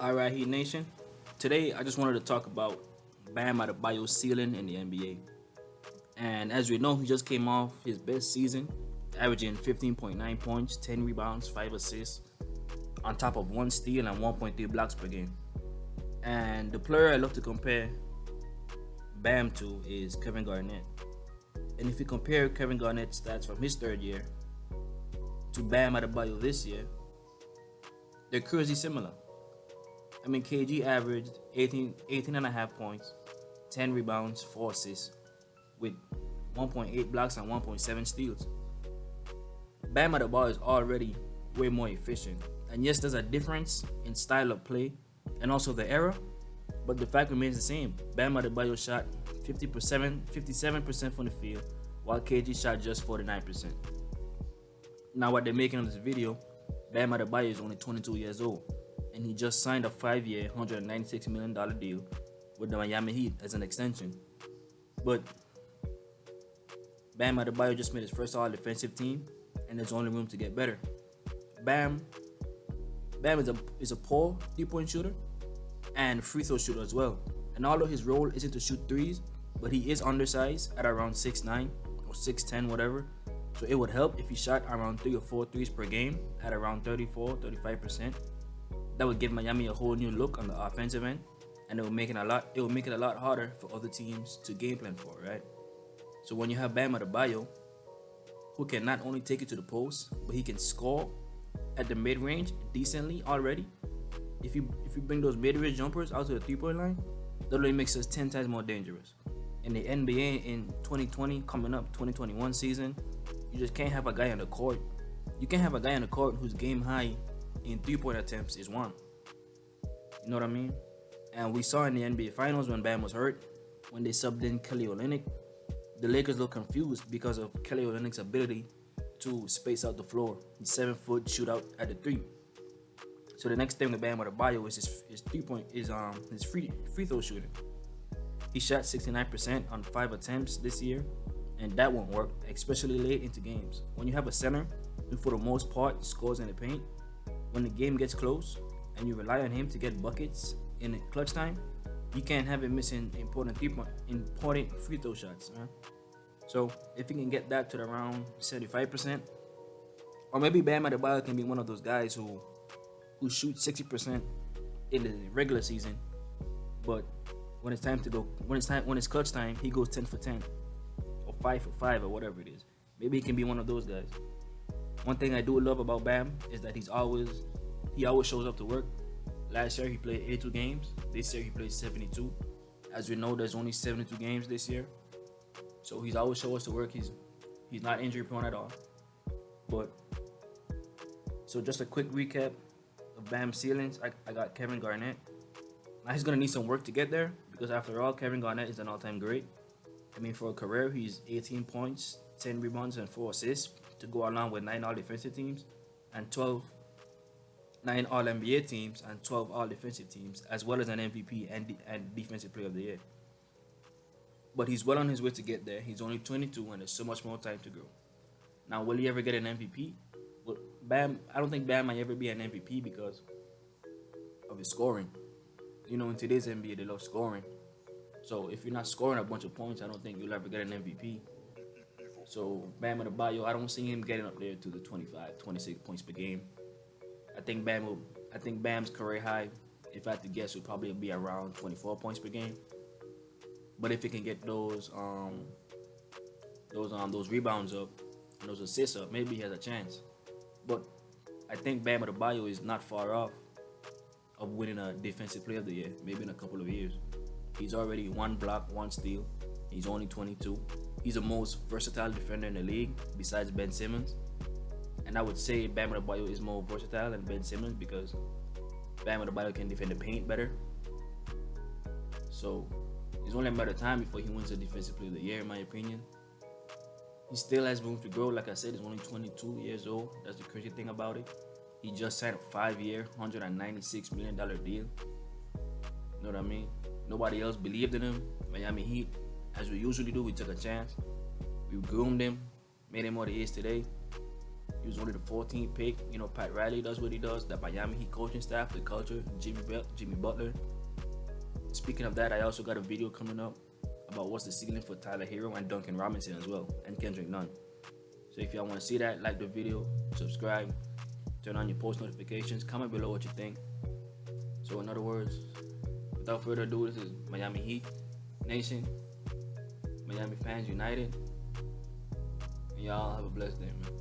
Alright, Heat Nation. Today, I just wanted to talk about Bam Adebayo's ceiling in the NBA. And as we know, he just came off his best season, averaging 15.9 points, 10 rebounds, 5 assists, on top of 1 steal and 1.3 blocks per game. And the player I love to compare Bam to is Kevin Garnett. And if you compare Kevin Garnett's stats from his third year to Bam Adebayo this year, they're crazy similar. I mean, KG averaged 18 and a half points, 10 rebounds, 4 assists, with 1.8 blocks and 1.7 steals. Bam Adebayo is already way more efficient. And yes, there's a difference in style of play and also the era, but the fact remains the same. Bam Adebayo shot 57% from the field, while KG shot just 49%. Now, what they're making on this video, Bam Adebayo is only 22 years old, and he just signed a 5-year, $196 million deal with the Miami Heat as an extension. But Bam Adebayo just made his first all-defensive team, and there's only room to get better. Bam is a poor three-point shooter and free throw shooter as well. And although his role isn't to shoot threes, but he is undersized at around 6'9" or 6'10", whatever. So it would help if he shot around 3 or 4 threes per game at around 34-35%. That would give Miami a whole new look on the offensive end, and it will make it a lot harder for other teams to game plan for, right? So when you have Bam Adebayo, who can not only take it to the post, but he can score at the mid-range decently already. If you bring those mid-range jumpers out to the three-point line, that only makes us 10 times more dangerous. In the NBA in 2020, coming up 2021 season, you just can't have a guy on the court. You can't have a guy on the court whose game high in three-point attempts is 1. You know what I mean? And we saw in the NBA Finals when Bam was hurt, when they subbed in Kelly Olynyk, the Lakers looked confused because of Kelly Olynyk's ability to space out the floor. He's 7-foot shootout at the 3. So the next thing with Bam Adebayo is his free throw shooting. He shot 69% on 5 attempts this year, and that won't work, especially late into games. When you have a center who for the most part scores in the paint, when the game gets close and you rely on him to get buckets in clutch time, you can't have him missing important free throw shots, man. So if he can get that to around 75%, or maybe Bam Adebayo can be one of those guys who shoots 60% in the regular season, but when it's clutch time, he goes 10 for 10 or 5 for 5 or whatever it is. Maybe he can be one of those guys. One thing I do love about Bam is that he always shows up to work. Last year he played 82 games. This year he played 72. As we know, there's only 72 games this year, so he's always show us to work. He's not injury prone at all. But so just a quick recap of Bam's ceilings. I got Kevin Garnett. Now he's gonna need some work to get there, because after all, Kevin Garnett is an all-time great. I mean, for a career, he's 18 points, 10 rebounds, and 4 assists to go along with 9 all-defensive teams and 9 all-NBA teams and 12 all-defensive teams, as well as an MVP and Defensive Player of the Year. But he's well on his way to get there. He's only 22, and there's so much more time to grow. Now, will he ever get an MVP? Well, I don't think Bam might ever be an MVP because of his scoring. You know, in today's NBA, they love scoring. So if you're not scoring a bunch of points, I don't think you'll ever get an MVP. So Bam Adebayo, I don't see him getting up there to the 25, 26 points per game. I think Bam's career high, if I had to guess, would probably be around 24 points per game. But if he can get those rebounds up and those assists up, maybe he has a chance. But I think Bam Adebayo is not far off of winning a Defensive Player of the Year, maybe in a couple of years. He's already 1 block, 1 steal. He's only 22. He's the most versatile defender in the league besides Ben Simmons. And I would say Bam Adebayo is more versatile than Ben Simmons because Bam Adebayo can defend the paint better. So it's only a matter of time before he wins the Defensive Player of the Year, in my opinion. He still has room to grow. Like I said, he's only 22 years old. That's the crazy thing about it. He just signed a 5-year, $196 million deal. You know what I mean? Nobody else believed in him. Miami Heat, as we usually do, we took a chance. We groomed him, made him what he is today. He was only the 14th pick. You know, Pat Riley does what he does. That Miami Heat coaching staff, the culture, Jimmy Butler. Speaking of that, I also got a video coming up about what's the ceiling for Tyler Hero and Duncan Robinson as well, and Kendrick Nunn. So if y'all want to see that, like the video, subscribe, turn on your post notifications, comment below what you think. So in other words, without further ado, this is Miami Heat Nation, Miami fans united, and y'all have a blessed day, man.